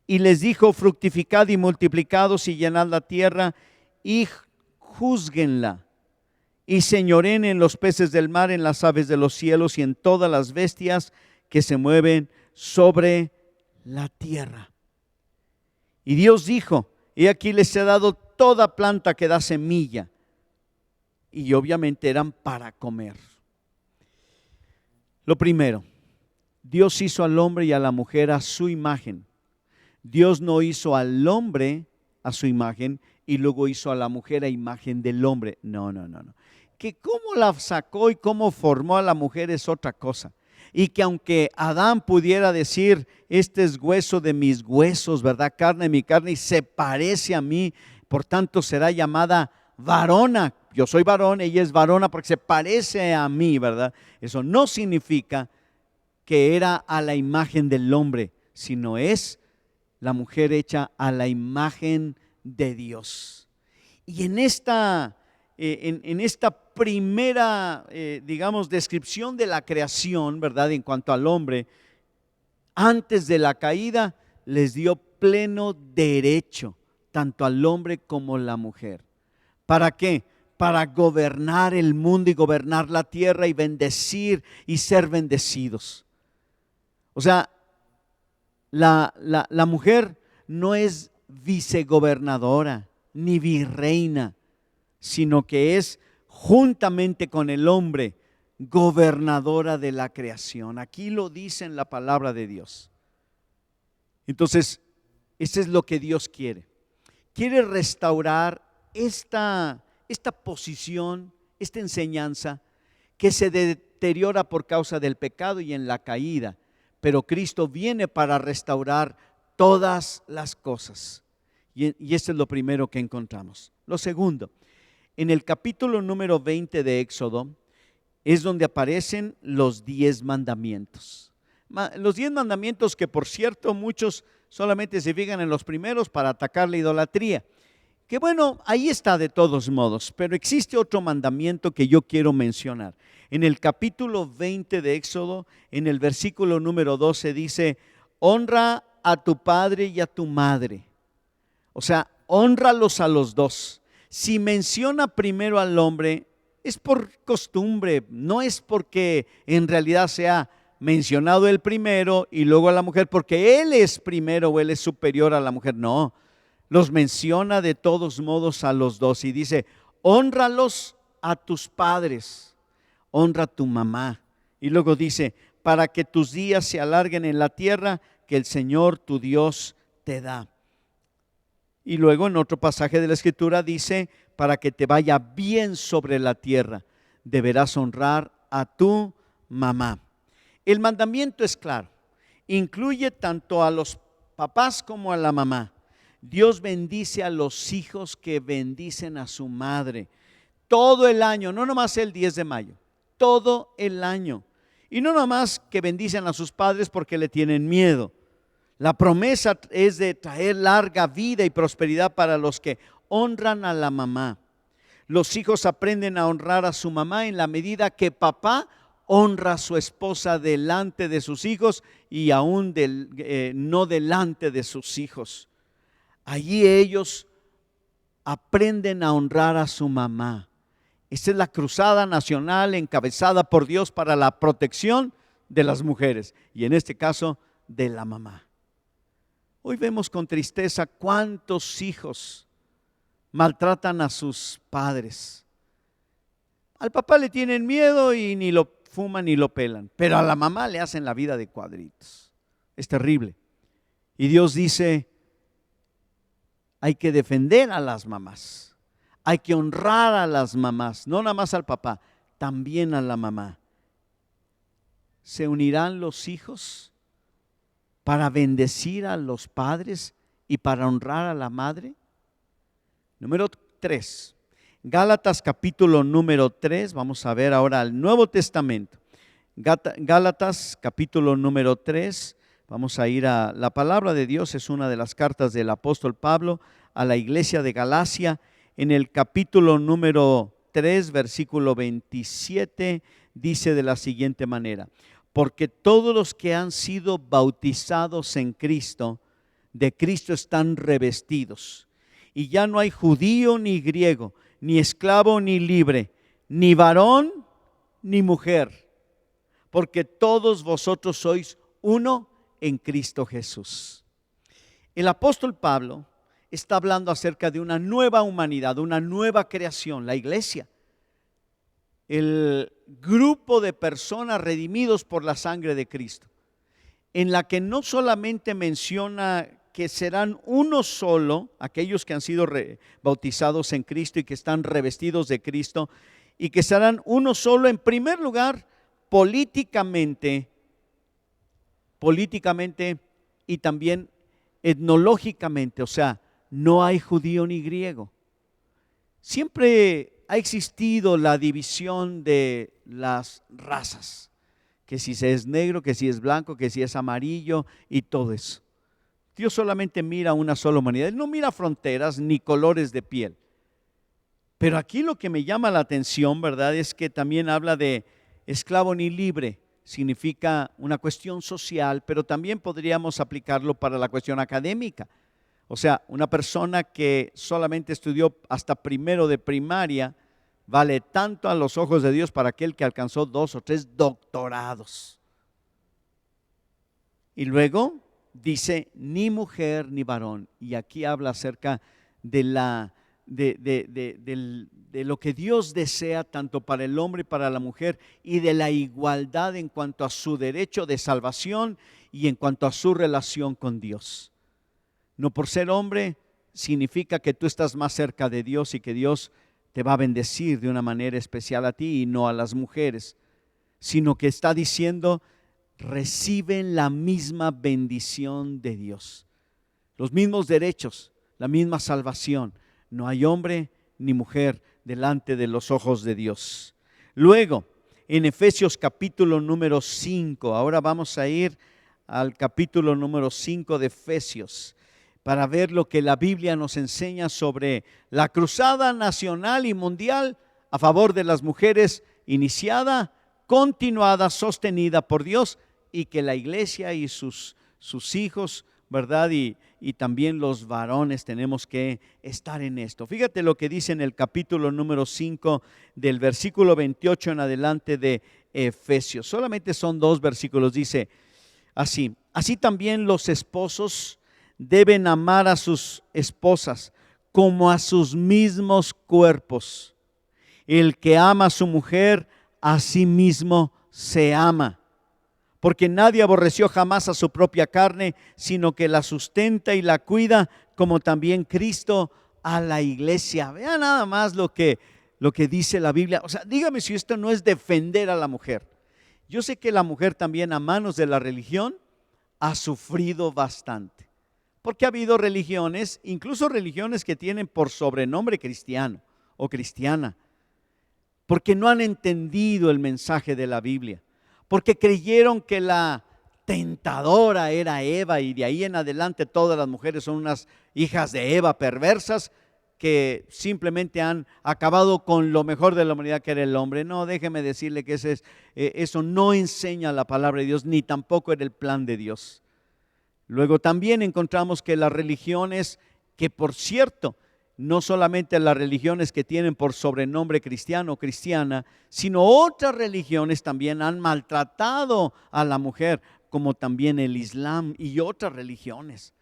Y les dijo: fructificad y multiplicados y llenad la tierra y juzguenla. Y señoren en los peces del mar, en las aves de los cielos y en todas las bestias que se mueven sobre la tierra. Y Dios dijo: he aquí les he dado toda planta que da semilla. Y obviamente eran para comer. Lo primero, Dios hizo al hombre y a la mujer a su imagen. Dios no hizo al hombre a su imagen y luego hizo a la mujer a imagen del hombre. No. Que cómo la sacó y cómo formó a la mujer es otra cosa. Y que aunque Adán pudiera decir: este es hueso de mis huesos, ¿verdad? Carne de mi carne y se parece a mí, por tanto será llamada varona. Yo soy varón, ella es varona porque se parece a mí, ¿verdad? Eso no significa que era a la imagen del hombre, sino es la mujer hecha a la imagen de Dios. Y en esta primera, digamos, descripción de la creación, ¿verdad? En cuanto al hombre, antes de la caída, les dio pleno derecho, tanto al hombre como a la mujer. ¿Para qué? Para gobernar el mundo y gobernar la tierra y bendecir y ser bendecidos. O sea, la mujer no es vicegobernadora ni virreina, sino que es juntamente con el hombre gobernadora de la creación. Aquí lo dice en la palabra de Dios. Entonces, eso es lo que Dios quiere. Quiere restaurar esta posición, esta enseñanza que se deteriora por causa del pecado y en la caída. Pero Cristo viene para restaurar todas las cosas. Y esto es lo primero que encontramos. Lo segundo, en el capítulo número 20 de Éxodo es donde aparecen los 10 mandamientos. Los 10 mandamientos que, por cierto, muchos solamente se fijan en los primeros para atacar la idolatría. Que bueno, ahí está de todos modos, pero existe otro mandamiento que yo quiero mencionar. En el capítulo 20 de Éxodo, en el versículo número 12 dice: honra a tu padre y a tu madre. O sea, hónralos a los dos. Si menciona primero al hombre, es por costumbre, no es porque en realidad sea mencionado el primero y luego a la mujer, porque él es primero o él es superior a la mujer. No, los menciona de todos modos a los dos y dice: hónralos a tus padres, honra a tu mamá. Y luego dice: para que tus días se alarguen en la tierra que el Señor tu Dios te da. Y luego en otro pasaje de la Escritura dice: para que te vaya bien sobre la tierra, deberás honrar a tu mamá. El mandamiento es claro, incluye tanto a los papás como a la mamá. Dios bendice a los hijos que bendicen a su madre todo el año, no nomás el 10 de mayo, todo el año. Y no nomás que bendicen a sus padres porque le tienen miedo. La promesa es de traer larga vida y prosperidad para los que honran a la mamá. Los hijos aprenden a honrar a su mamá en la medida que papá honra a su esposa delante de sus hijos y aún no delante de sus hijos. Allí ellos aprenden a honrar a su mamá. Esta es la cruzada nacional encabezada por Dios para la protección de las mujeres y en este caso de la mamá. Hoy vemos con tristeza cuántos hijos maltratan a sus padres. Al papá le tienen miedo y ni lo fuman ni lo pelan, pero a la mamá le hacen la vida de cuadritos. Es terrible. Y Dios dice: hay que defender a las mamás, hay que honrar a las mamás, no nada más al papá, también a la mamá. ¿Se unirán los hijos para bendecir a los padres y para honrar a la madre? Número 3, Gálatas capítulo número 3, vamos a ver ahora el Nuevo Testamento. Gálatas capítulo número 3, vamos a ir a la palabra de Dios, es una de las cartas del apóstol Pablo a la iglesia de Galacia. En el capítulo número 3, versículo 27, dice de la siguiente manera: porque todos los que han sido bautizados en Cristo, de Cristo están revestidos. Y ya no hay judío ni griego, ni esclavo ni libre, ni varón ni mujer, porque todos vosotros sois uno en Cristo Jesús. El apóstol Pablo está hablando acerca de una nueva humanidad, una nueva creación, la iglesia. El grupo de personas redimidos por la sangre de Cristo, en la que no solamente menciona que serán uno solo, aquellos que han sido bautizados en Cristo y que están revestidos de Cristo, y que serán uno solo en primer lugar políticamente y también etnológicamente, o sea, no hay judío ni griego. Siempre ha existido la división de las razas, que si se es negro, que si es blanco, que si es amarillo y todo eso. Dios solamente mira una sola humanidad. Él no mira fronteras ni colores de piel. Pero aquí lo que me llama la atención, ¿verdad?, es que también habla de esclavo ni libre. Significa una cuestión social, pero también podríamos aplicarlo para la cuestión académica. O sea, una persona que solamente estudió hasta primero de primaria vale tanto a los ojos de Dios para aquel que alcanzó 2 o 3 doctorados. Y luego dice, ni mujer ni varón. Y aquí habla acerca de lo que Dios desea tanto para el hombre y para la mujer, y de la igualdad en cuanto a su derecho de salvación y en cuanto a su relación con Dios. No por ser hombre significa que tú estás más cerca de Dios y que Dios te va a bendecir de una manera especial a ti y no a las mujeres, sino que está diciendo, reciben la misma bendición de Dios, los mismos derechos, la misma salvación. No hay hombre ni mujer delante de los ojos de Dios. Luego, en Efesios capítulo número 5, ahora vamos a ir al capítulo número 5 de Efesios, para ver lo que la Biblia nos enseña sobre la cruzada nacional y mundial a favor de las mujeres, iniciada, continuada, sostenida por Dios, y que la iglesia y sus hijos, ¿verdad?, y también los varones tenemos que estar en esto. Fíjate lo que dice en el capítulo número 5 del versículo 28 en adelante de Efesios. Solamente son 2 versículos, dice así: así también los esposos deben amar a sus esposas como a sus mismos cuerpos. El que ama a su mujer, a sí mismo se ama. Porque nadie aborreció jamás a su propia carne, sino que la sustenta y la cuida, como también Cristo a la iglesia. Vean nada más lo que dice la Biblia. O sea, dígame si esto no es defender a la mujer. Yo sé que la mujer también, a manos de la religión, ha sufrido bastante. Porque ha habido religiones, incluso religiones que tienen por sobrenombre cristiano o cristiana, porque no han entendido el mensaje de la Biblia, porque creyeron que la tentadora era Eva y de ahí en adelante todas las mujeres son unas hijas de Eva perversas que simplemente han acabado con lo mejor de la humanidad, que era el hombre. No, déjeme decirle que eso no enseña la palabra de Dios, ni tampoco era el plan de Dios. Luego también encontramos que las religiones, que por cierto, no solamente las religiones que tienen por sobrenombre cristiano o cristiana, sino otras religiones también han maltratado a la mujer, como también el Islam y otras religiones,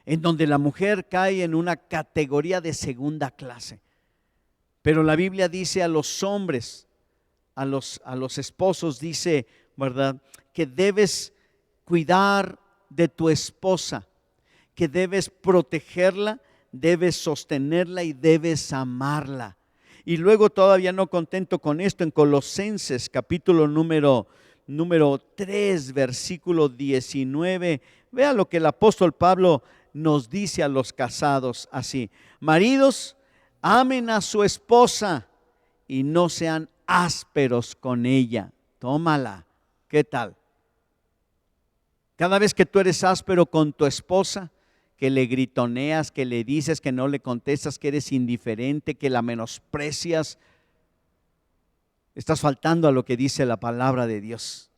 en donde la mujer cae en una categoría de segunda clase. Pero la Biblia dice a los hombres, a los esposos, dice, ¿verdad?, que debes cuidar de tu esposa, que debes protegerla, debes sostenerla y debes amarla. Y luego, todavía no contento con esto, en Colosenses capítulo número 3, versículo 19, vea lo que el apóstol Pablo nos dice a los casados así: maridos, amen a su esposa y no sean ásperos con ella. Tómala, ¿qué tal? Cada vez que tú eres áspero con tu esposa, que le gritoneas, que le dices, que no le contestas, que eres indiferente, que la menosprecias, estás faltando a lo que dice la palabra de Dios.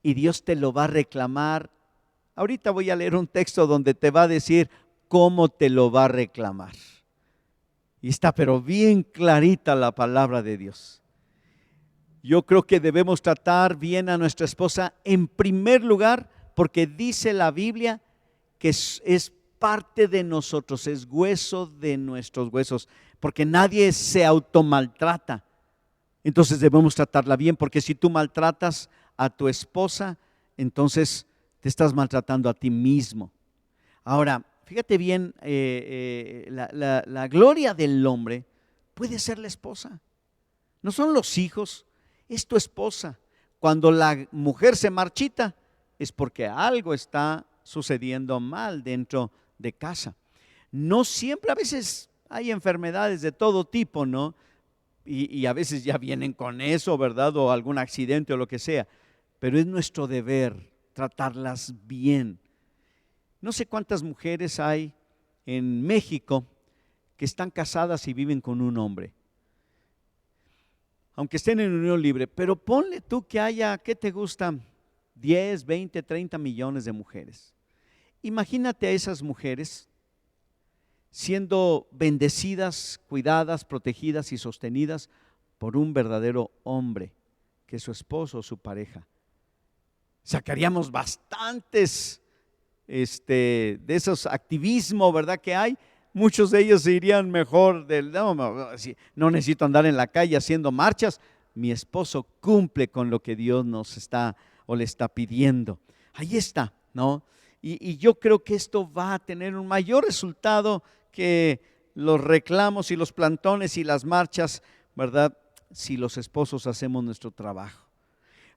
Y Dios te lo va a reclamar. Ahorita voy a leer un texto donde te va a decir cómo te lo va a reclamar. Y está pero bien clarita la palabra de Dios. Yo creo que debemos tratar bien a nuestra esposa en primer lugar, porque dice la Biblia que es parte de nosotros, es hueso de nuestros huesos, porque nadie se automaltrata. Entonces debemos tratarla bien, porque si tú maltratas a tu esposa, entonces te estás maltratando a ti mismo. Ahora, fíjate bien, la gloria del hombre puede ser la esposa, no son los hijos, es tu esposa. Cuando la mujer se marchita, es porque algo está sucediendo mal dentro de casa. No siempre, a veces hay enfermedades de todo tipo, ¿no? Y a veces ya vienen con eso, ¿verdad? O algún accidente o lo que sea. Pero es nuestro deber tratarlas bien. No sé cuántas mujeres hay en México que están casadas y viven con un hombre, aunque estén en unión libre, pero ponle tú que haya, ¿qué te gustan? 10, 20, 30 millones de mujeres. Imagínate a esas mujeres siendo bendecidas, cuidadas, protegidas y sostenidas por un verdadero hombre, que es su esposo o su pareja. Sacaríamos bastantes de esos activismos, ¿verdad? Que hay. Muchos de ellos se irían mejor no necesito andar en la calle haciendo marchas. Mi esposo cumple con lo que Dios nos está o le está pidiendo. Ahí está, ¿no? Y yo creo que esto va a tener un mayor resultado que los reclamos y los plantones y las marchas, ¿verdad? Si los esposos hacemos nuestro trabajo.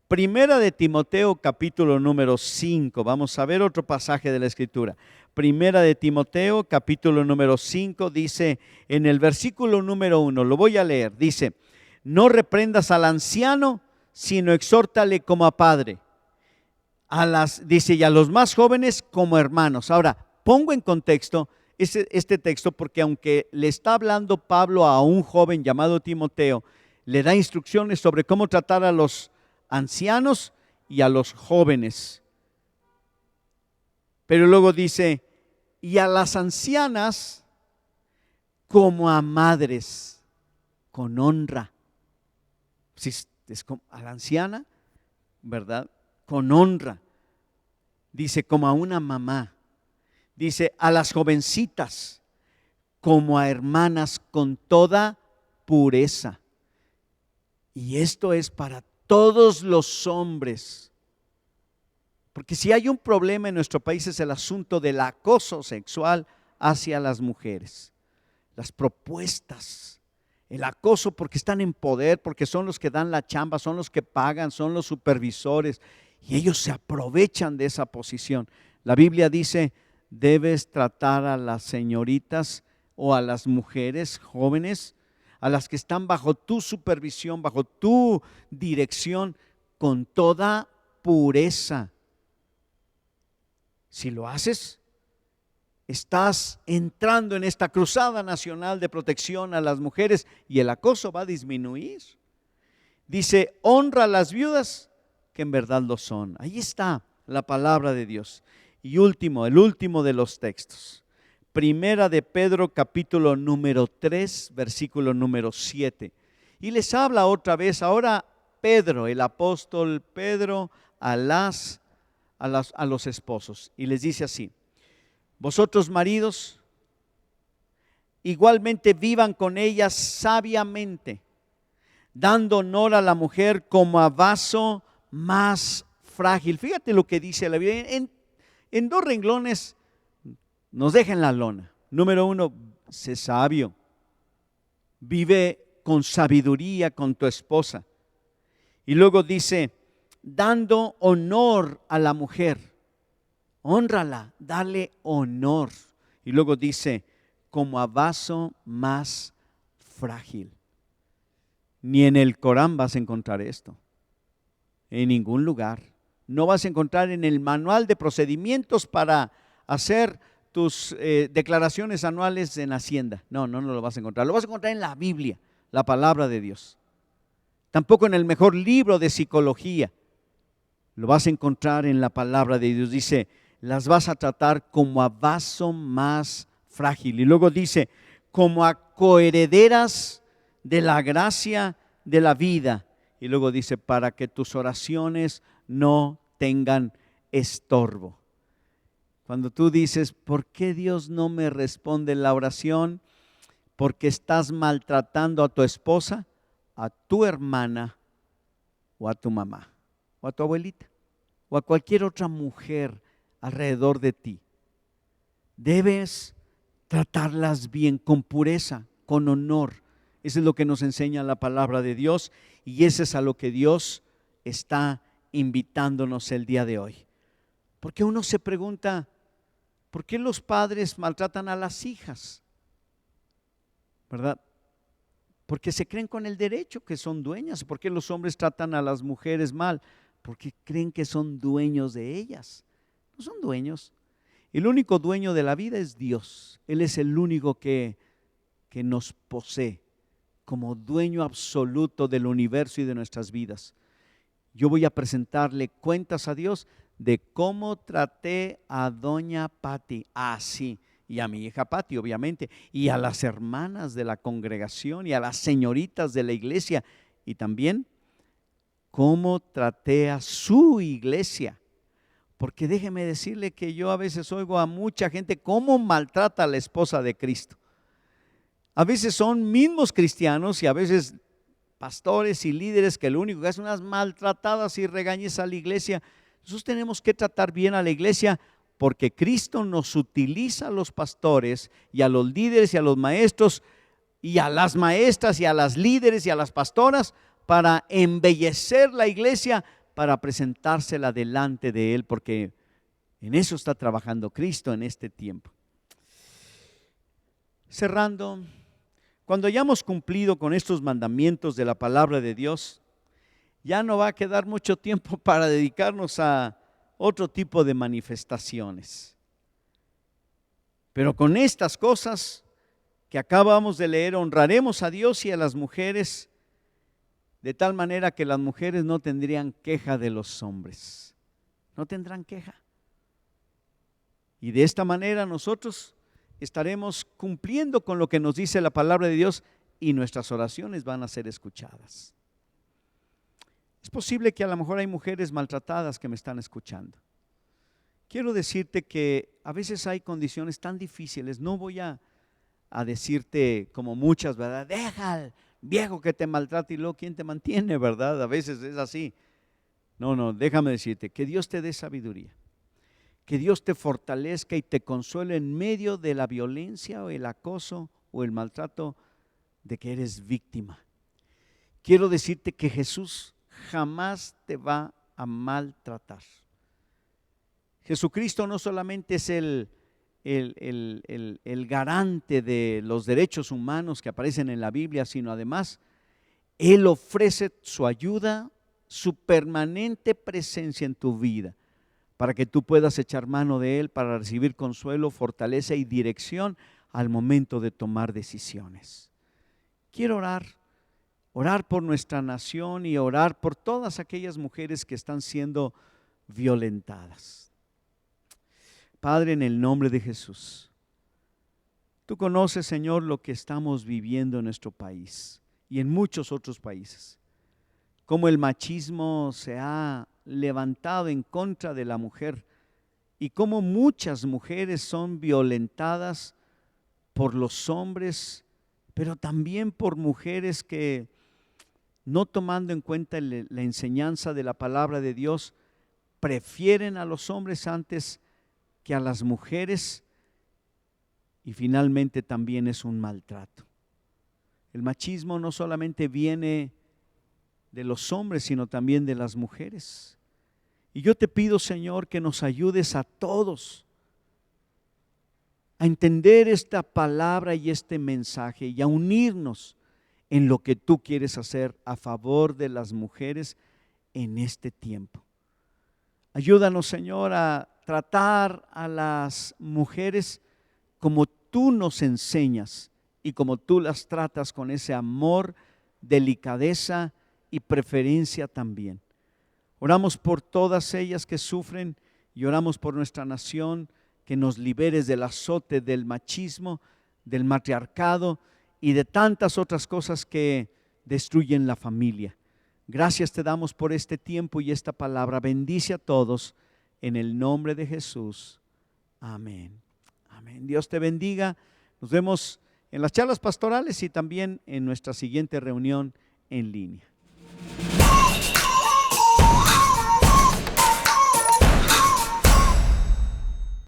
Primera de Timoteo, capítulo número 5. Vamos a ver otro pasaje de la Escritura. Primera de Timoteo, capítulo número 5, dice en el versículo número 1, lo voy a leer, dice: no reprendas al anciano, sino exhórtale como a padre. Dice, y a los más jóvenes como hermanos. Ahora, pongo en contexto este texto porque aunque le está hablando Pablo a un joven llamado Timoteo, le da instrucciones sobre cómo tratar a los ancianos y a los jóvenes. Pero luego dice, y a las ancianas como a madres, con honra. Si es como a la anciana, ¿verdad? Con honra. Dice, como a una mamá. Dice, a las jovencitas como a hermanas con toda pureza. Y esto es para todos los hombres. Porque si hay un problema en nuestro país es el asunto del acoso sexual hacia las mujeres. Las propuestas, el acoso porque están en poder, porque son los que dan la chamba, son los que pagan, son los supervisores y ellos se aprovechan de esa posición. La Biblia dice, debes tratar a las señoritas o a las mujeres jóvenes, a las que están bajo tu supervisión, bajo tu dirección, con toda pureza. Si lo haces, estás entrando en esta cruzada nacional de protección a las mujeres y el acoso va a disminuir. Dice, honra a las viudas que en verdad lo son. Ahí está la palabra de Dios. Y el último de los textos. Primera de Pedro, capítulo número 3, versículo número 7. Y les habla otra vez, ahora Pedro, el apóstol Pedro, a los esposos. Y les dice así: vosotros maridos, igualmente vivan con ellas sabiamente, dando honor a la mujer como a vaso más frágil. Fíjate lo que dice la Biblia. En 2 renglones nos deja en la lona. Número 1, sé sabio. Vive con sabiduría con tu esposa. Y luego dice, dando honor a la mujer. Hónrala, dale honor. Y luego dice, como a vaso más frágil. Ni en el Corán vas a encontrar esto. En ningún lugar. No vas a encontrar en el manual de procedimientos para hacer tus declaraciones anuales en Hacienda. No lo vas a encontrar. Lo vas a encontrar en la Biblia, la palabra de Dios. Tampoco en el mejor libro de psicología. Lo vas a encontrar en la palabra de Dios. Dice, las vas a tratar como a vaso más frágil. Y luego dice, como a coherederas de la gracia de la vida. Y luego dice, para que tus oraciones no tengan estorbo. Cuando tú dices, ¿por qué Dios no me responde la oración? Porque estás maltratando a tu esposa, a tu hermana o a tu mamá o a tu abuelita o a cualquier otra mujer alrededor de ti. Debes tratarlas bien, con pureza, con honor. Eso es lo que nos enseña la palabra de Dios y eso es a lo que Dios está invitándonos el día de hoy. Porque uno se pregunta, ¿por qué los padres maltratan a las hijas? ¿Verdad? Porque se creen con el derecho que son dueñas. ¿Por qué los hombres tratan a las mujeres mal? Porque creen que son dueños de ellas. No son dueños. El único dueño de la vida es Dios. Él es el único que nos posee como dueño absoluto del universo y de nuestras vidas. Yo voy a presentarle cuentas a Dios de cómo traté a doña Patti, sí, y a mi hija Patti, obviamente, y a las hermanas de la congregación y a las señoritas de la iglesia, y también cómo traté a su iglesia. Porque déjeme decirle que yo a veces oigo a mucha gente cómo maltrata a la esposa de Cristo. A veces son mismos cristianos y a veces pastores y líderes que lo único que hacen unas maltratadas y regañes a la iglesia. Nosotros tenemos que tratar bien a la iglesia porque Cristo nos utiliza a los pastores y a los líderes y a los maestros y a las maestras y a las líderes y a las pastoras para embellecer la iglesia, para presentársela delante de Él, porque en eso está trabajando Cristo en este tiempo. Cerrando, cuando hayamos cumplido con estos mandamientos de la palabra de Dios, ya no va a quedar mucho tiempo para dedicarnos a otro tipo de manifestaciones. Pero con estas cosas que acabamos de leer, honraremos a Dios y a las mujeres, de tal manera que las mujeres no tendrían queja de los hombres. No tendrán queja. Y de esta manera nosotros estaremos cumpliendo con lo que nos dice la palabra de Dios y nuestras oraciones van a ser escuchadas. Es posible que a lo mejor hay mujeres maltratadas que me están escuchando. Quiero decirte que a veces hay condiciones tan difíciles. No voy a decirte como muchas, ¿verdad? Deja al viejo que te maltrata y luego ¿quién te mantiene, verdad? A veces es así. No, déjame decirte que Dios te dé sabiduría. Que Dios te fortalezca y te consuele en medio de la violencia o el acoso o el maltrato de que eres víctima. Quiero decirte que Jesús jamás te va a maltratar. Jesucristo no solamente es el garante de los derechos humanos que aparecen en la Biblia, sino además Él ofrece su ayuda, su permanente presencia en tu vida, para que tú puedas echar mano de Él para recibir consuelo, fortaleza y dirección al momento de tomar decisiones. Quiero orar por nuestra nación y orar por todas aquellas mujeres que están siendo violentadas. Padre, en el nombre de Jesús, tú conoces, Señor, lo que estamos viviendo en nuestro país y en muchos otros países. Cómo el machismo se ha levantado en contra de la mujer y cómo muchas mujeres son violentadas por los hombres, pero también por mujeres que, no tomando en cuenta la enseñanza de la palabra de Dios, prefieren a los hombres antes que a las mujeres, y finalmente también es un maltrato. El machismo no solamente viene de los hombres, sino también de las mujeres. Y yo te pido, Señor, que nos ayudes a todos a entender esta palabra y este mensaje y a unirnos en lo que tú quieres hacer a favor de las mujeres en este tiempo. Ayúdanos, Señor, a tratar a las mujeres como tú nos enseñas y como tú las tratas, con ese amor, delicadeza y preferencia también. Oramos por todas ellas que sufren y oramos por nuestra nación, que nos liberes del azote del machismo, del matriarcado y de tantas otras cosas que destruyen la familia. Gracias te damos por este tiempo y esta palabra. Bendice a todos en el nombre de Jesús. Amén. Amén. Dios te bendiga. Nos vemos en las charlas pastorales y también en nuestra siguiente reunión en línea.